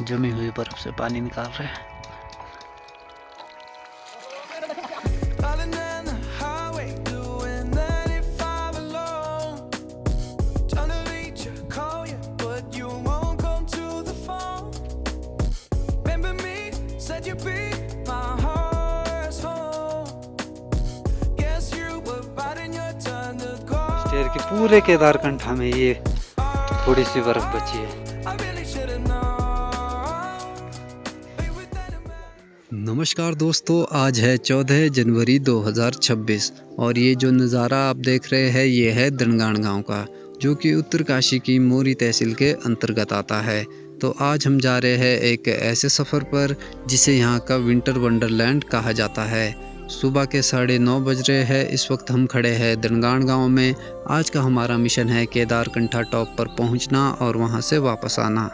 जमी हुई बर्फ से पानी निकाल रहे हैं। स्टेयर के पूरे केदारकंठा में ये थोड़ी सी बर्फ बची है। नमस्कार दोस्तों, आज है 14 जनवरी 2026 और ये जो नज़ारा आप देख रहे हैं ये है दनगाण गांव का, जो कि उत्तरकाशी की मोरी तहसील के अंतर्गत आता है। तो आज हम जा रहे हैं एक ऐसे सफ़र पर जिसे यहाँ का विंटर वंडरलैंड कहा जाता है। सुबह के 9:30 बज रहे हैं। इस वक्त हम खड़े हैं दनगाण गांव में। आज का हमारा मिशन है केदारकंठा टॉप पर पहुंचना और वहां से वापस आना।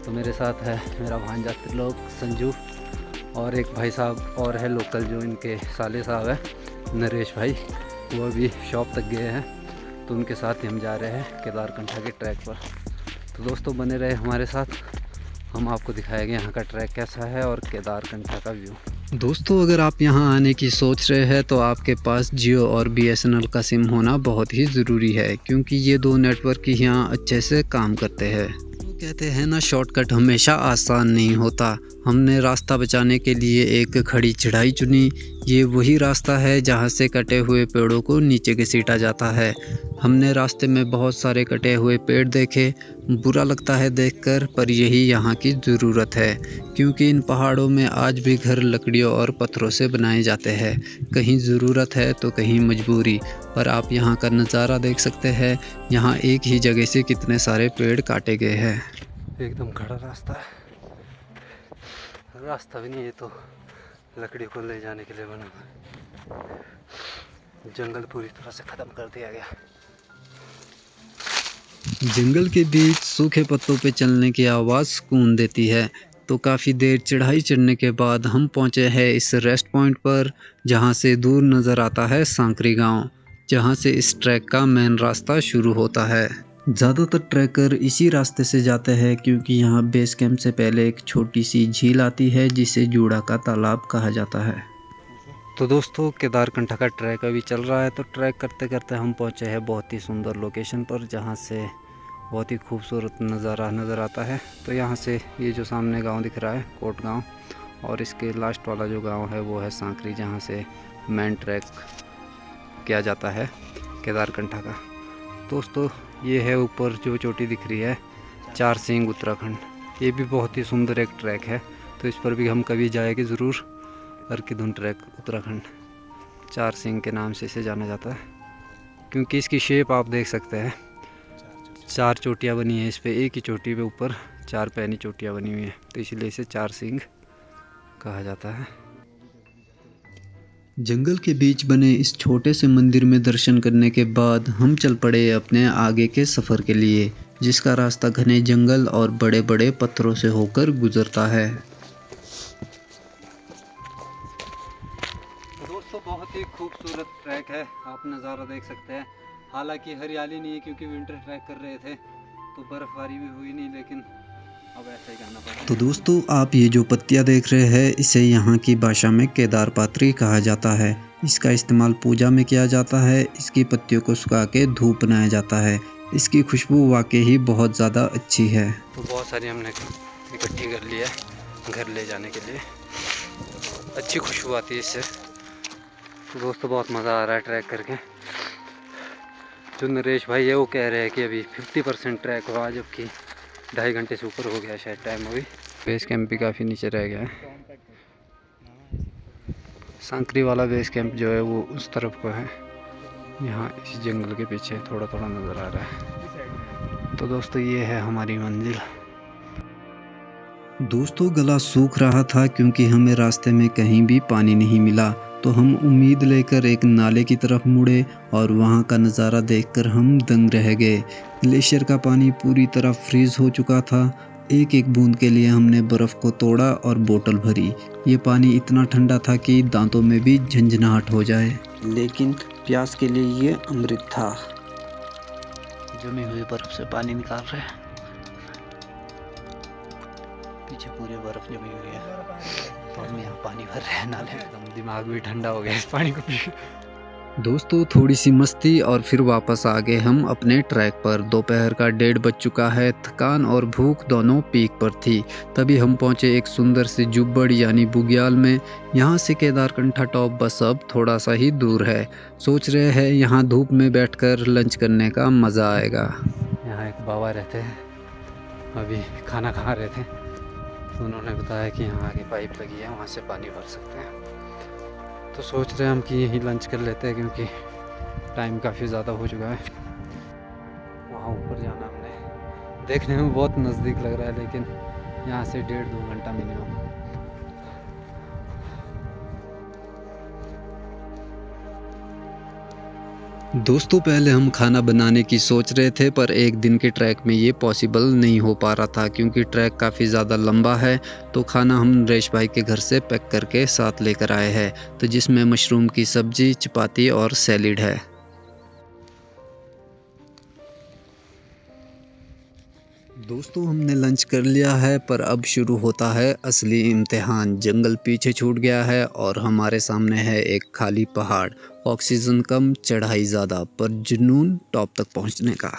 तो मेरे साथ है मेरा भांजा त्रिलोक संजू और एक भाई साहब और है लोकल, जो इनके साले साहब है नरेश भाई। वो अभी शॉप तक गए हैं, तो उनके साथ ही हम जा रहे हैं केदारकंठा के ट्रैक पर। तो दोस्तों बने रहे हमारे साथ, हम आपको दिखाएंगे यहाँ का ट्रैक कैसा है और केदारकंठा का व्यू। दोस्तों, अगर आप यहाँ आने की सोच रहे हैं तो आपके पास जियो और BSNL का सिम होना बहुत ही ज़रूरी है, क्योंकि ये दो नेटवर्क ही यहाँ अच्छे से काम करते हैं। तो कहते हैं ना, शॉर्टकट हमेशा आसान नहीं होता। हमने रास्ता बचाने के लिए एक खड़ी चढ़ाई चुनी। ये वही रास्ता है जहाँ से कटे हुए पेड़ों को नीचे घसीटा जाता है। हमने रास्ते में बहुत सारे कटे हुए पेड़ देखे, बुरा लगता है देखकर, पर यही यहाँ की ज़रूरत है, क्योंकि इन पहाड़ों में आज भी घर लकड़ियों और पत्थरों से बनाए जाते हैं। कहीं ज़रूरत है तो कहीं मजबूरी। पर आप यहाँ का नज़ारा देख सकते हैं, यहाँ एक ही जगह से कितने सारे पेड़ काटे गए हैं। एकदम खड़ा रास्ता है, रास्ता भी नहीं, ये तो लकड़ी को ले जाने के लिए बना हुआ है। जंगल पूरी तरह से ख़त्म कर दिया गया। जंगल के बीच सूखे पत्तों पे चलने की आवाज़ सुकून देती है। तो काफ़ी देर चढ़ाई चढ़ने के बाद हम पहुँचे हैं इस रेस्ट पॉइंट पर, जहाँ से दूर नज़र आता है सांकरी गांव, जहाँ से इस ट्रैक का मेन रास्ता शुरू होता है। ज़्यादातर ट्रैकर इसी रास्ते से जाते हैं, क्योंकि यहाँ बेस कैंप से पहले एक छोटी सी झील आती है जिसे जूड़ा का तालाब कहा जाता है। तो दोस्तों, केदारकंठा का ट्रैक अभी चल रहा है। तो ट्रैक करते करते हम पहुँचे हैं बहुत ही सुंदर लोकेशन पर, जहाँ से बहुत ही खूबसूरत नज़ारा नज़र आता है। तो यहाँ से ये जो सामने गांव दिख रहा है कोट गांव, और इसके लास्ट वाला जो गांव है वो है सांकरी, जहाँ से मेन ट्रैक किया जाता है केदारकंठा का। दोस्तों, ये है ऊपर जो चोटी दिख रही है, चार सिंह उत्तराखंड। ये भी बहुत ही सुंदर एक ट्रैक है, तो इस पर भी हम कभी जाएंगे ज़रूर। अर्किधुन ट्रैक उत्तराखंड, चार सिंह के नाम से इसे जाना जाता है, क्योंकि इसकी शेप आप देख सकते हैं। चार चोटियाँ बनी हैं इस पे, एक ही चोटी पे ऊपर चार पैनी चोटियाँ बनी हुई हैं, तो इसलिए इसे चार सिंह कहा जाता है। जंगल के बीच बने इस छोटे से मंदिर में दर्शन करने के बाद हम चल पड़े अपने आगे के सफ़र के लिए, जिसका रास्ता घने जंगल और बड़े बड़े पत्थरों से होकर गुजरता है। दोस्तों, बहुत ही खूबसूरत ट्रैक है, आप नज़ारा देख सकते हैं। हालांकि हरियाली नहीं है, क्योंकि विंटर ट्रैक कर रहे थे तो बर्फबारी भी हुई नहीं, लेकिन अब ऐसा ही करना पड़ा। तो दोस्तों, आप ये जो पत्तियां देख रहे हैं, इसे यहाँ की भाषा में केदार पात्री कहा जाता है। इसका इस्तेमाल पूजा में किया जाता है। इसकी पत्तियों को सुखा के धूप बनाया जाता है। इसकी खुशबू वाकई ही बहुत ज़्यादा अच्छी है। तो बहुत सारी हमने इकट्ठी कर ली है घर ले जाने के लिए, अच्छी खुशबू आती है इससे। तो दोस्तों, बहुत मज़ा आ रहा है ट्रैक करके। जो नरेश भाई है वो कह रहे हैं कि अभी 50% ट्रैक हुआ, जबकि 2.5 घंटे से ऊपर हो गया शायद टाइम अभी। बेस कैंप भी काफ़ी नीचे रह गया है। सांकरी वाला बेस कैंप जो है वो उस तरफ को है, यहाँ इस जंगल के पीछे थोड़ा थोड़ा नज़र आ रहा है। तो दोस्तों, ये है हमारी मंजिल। दोस्तों, गला सूख रहा था क्योंकि हमें रास्ते में कहीं भी पानी नहीं मिला, तो हम उम्मीद लेकर एक नाले की तरफ मुड़े और वहाँ का नज़ारा देखकर हम दंग रह गए। ग्लेशियर का पानी पूरी तरह फ्रीज हो चुका था। एक एक बूंद के लिए हमने बर्फ़ को तोड़ा और बोतल भरी। ये पानी इतना ठंडा था कि दांतों में भी झंझनाहट हो जाए, लेकिन प्यास के लिए ये अमृत था। जमी हुई बर्फ से पानी निकाल रहे हैं। पीछे पूरी बर्फ़ जमी हुई है, तो हम यहाँ पानी भर रहे हैं नाले में। दिमाग भी ठंडा हो गया इस पानी को पी के। दोस्तों थोड़ी सी मस्ती और फिर वापस आ गए हम अपने ट्रैक पर। दोपहर का 1:30 बज चुका है। थकान और भूख दोनों पीक पर थी। तभी हम पहुंचे एक सुंदर सी जुब्बड़ यानी बुग्याल में। यहां से केदारकंठा टॉप बस अब थोड़ा सा ही दूर है। सोच रहे हैं यहां धूप में बैठकर लंच करने का मज़ा आएगा। यहाँ एक बाबा रहते हैं, अभी खाना खा रहे थे, तो उन्होंने बताया कि यहाँ आगे पाइप लगी है, वहाँ से पानी भर सकते हैं। तो सोच रहे हैं हम कि यहीं लंच कर लेते हैं, क्योंकि टाइम काफ़ी ज़्यादा हो चुका है। वहाँ ऊपर जाना हमने, देखने में बहुत नज़दीक लग रहा है, लेकिन यहाँ से 1.5-2 घंटा मिनिमम। दोस्तों पहले हम खाना बनाने की सोच रहे थे, पर एक दिन के ट्रैक में ये पॉसिबल नहीं हो पा रहा था, क्योंकि ट्रैक काफ़ी ज़्यादा लंबा है। तो खाना हम नरेश भाई के घर से पैक करके साथ लेकर आए हैं, तो जिसमें मशरूम की सब्जी, चपाती और सैलिड है। दोस्तों हमने लंच कर लिया है, पर अब शुरू होता है असली इम्तिहान। जंगल पीछे छूट गया है और हमारे सामने है एक खाली पहाड़। ऑक्सीजन कम, चढ़ाई ज़्यादा, पर जुनून टॉप तक पहुंचने का।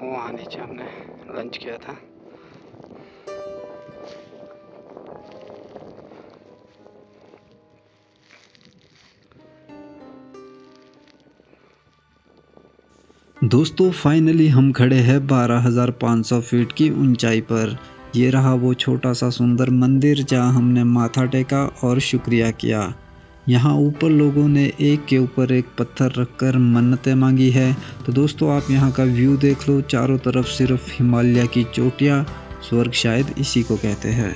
वहाँ नीचे हमने लंच किया था। दोस्तों फाइनली हम खड़े हैं 12,500 फीट की ऊंचाई पर। ये रहा वो छोटा सा सुंदर मंदिर जहां हमने माथा टेका और शुक्रिया किया। यहाँ ऊपर लोगों ने एक के ऊपर एक पत्थर रखकर मन्नतें मांगी है। तो दोस्तों आप यहाँ का व्यू देख लो, चारों तरफ सिर्फ हिमालय की चोटियाँ। स्वर्ग शायद इसी को कहते हैं।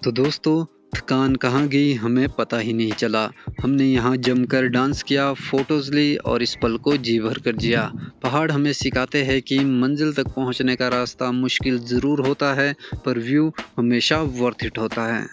तो दोस्तों थकान कहाँ गई हमें पता ही नहीं चला। हमने यहाँ जमकर डांस किया, फोटोज़ ली और इस पल को जी भर कर जिया। पहाड़ हमें सिखाते हैं कि मंजिल तक पहुँचने का रास्ता मुश्किल ज़रूर होता है, पर व्यू हमेशा वर्थ इट होता है।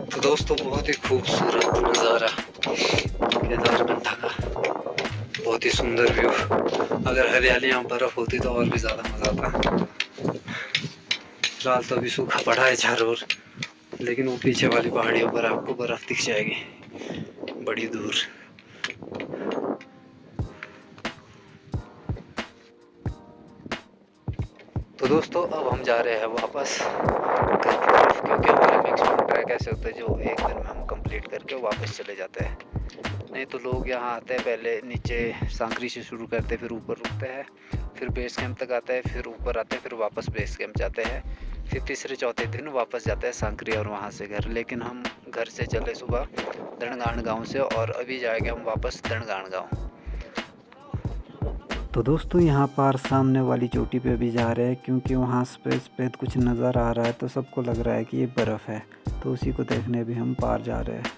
तो दोस्तों बहुत ही खूबसूरत नज़ारा केदारकंठा का, बहुत ही सुंदर व्यू। अगर हरियाली यहाँ बर्फ़ होती तो और भी ज़्यादा मज़ा आता। फिलहाल तो अभी सूखा पड़ा है चारों ओर, लेकिन वो पीछे वाली पहाड़ियों पर आपको बर्फ़ दिख जाएगी बड़ी दूर। तो दोस्तों अब हम जा रहे हैं वापस, क्योंकि हमारे मैक्सिमम ट्रैक ऐसे होते हैं जो एक दिन में हम कंप्लीट करके वापस चले जाते हैं। नहीं तो लोग यहाँ आते हैं, पहले नीचे सांकरी से शुरू करते हैं, फिर ऊपर रुकते हैं, फिर बेस कैंप तक आते हैं, फिर ऊपर आते हैं, फिर वापस बेस कैंप जाते हैं, फिर तीसरे चौथे दिन वापस जाते हैं सांकरी और वहाँ से घर। लेकिन हम घर से चले सुबह दणगाण गाँव से, और अभी जाएंगे हम वापस दणगाण गाँव। तो दोस्तों यहाँ पार सामने वाली चोटी पे भी जा रहे हैं, क्योंकि वहाँ सफ़ेद कुछ नज़र आ रहा है, तो सबको लग रहा है कि ये बर्फ़ है, तो उसी को देखने भी हम पार जा रहे हैं।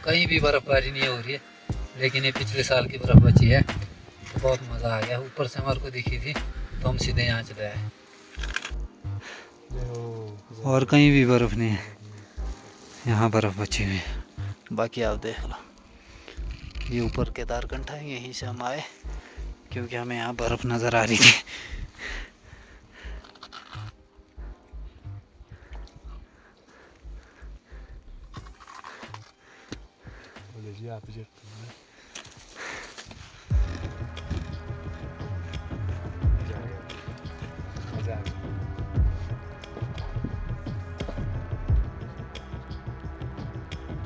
कहीं भी बर्फबारी नहीं हो रही है, लेकिन ये पिछले साल की बर्फ बची है, तो बहुत मज़ा आ गया। ऊपर से हमारे को दिखी थी, तो हम सीधे यहाँ चले आए। और कहीं भी बर्फ़ नहीं है, यहाँ बर्फ़ बची हुई है। बाकी आप देख लो, ये ऊपर केदारकंठा है, यहीं से हम आए क्योंकि हमें यहाँ बर्फ़ नज़र आ रही थी। yapacaktım. Güzel.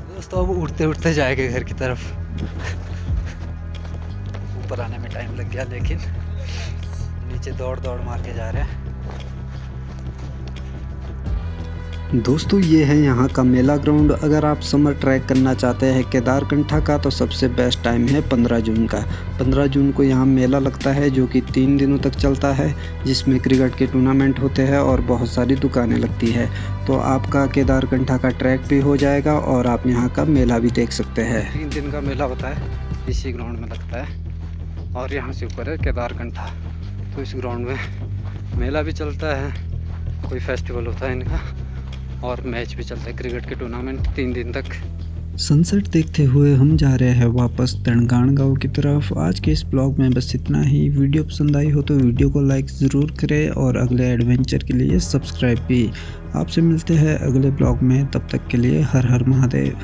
दोस्तों अब उड़ते उड़ते जाएंगे घर की तरफ। ऊपर आने में टाइम लग गया, लेकिन नीचे दौड़ दौड़ मार के जा रहे हैं। दोस्तों ये है यहाँ का मेला ग्राउंड। अगर आप समर ट्रैक करना चाहते हैं केदारकंठा का तो सबसे बेस्ट टाइम है 15 जून का। 15 जून को यहाँ मेला लगता है जो कि 3 दिनों तक चलता है, जिसमें क्रिकेट के टूर्नामेंट होते हैं और बहुत सारी दुकानें लगती है। तो आपका केदारकंठा का ट्रैक भी हो जाएगा और आप यहाँ का मेला भी देख सकते हैं। 3 दिन का मेला होता है, इसी ग्राउंड में लगता है और यहाँ से ऊपर है केदारकंठा। तो इस ग्राउंड में मेला भी चलता है, कोई फेस्टिवल होता है इनका, और मैच भी चलता है, क्रिकेट के टूर्नामेंट 3 दिन तक। सनसेट देखते हुए हम जा रहे हैं वापस तरणगाण गांव की तरफ। आज के इस ब्लॉग में बस इतना ही। वीडियो पसंद आई हो तो वीडियो को लाइक ज़रूर करें और अगले एडवेंचर के लिए सब्सक्राइब भी। आपसे मिलते हैं अगले ब्लॉग में, तब तक के लिए हर हर महादेव।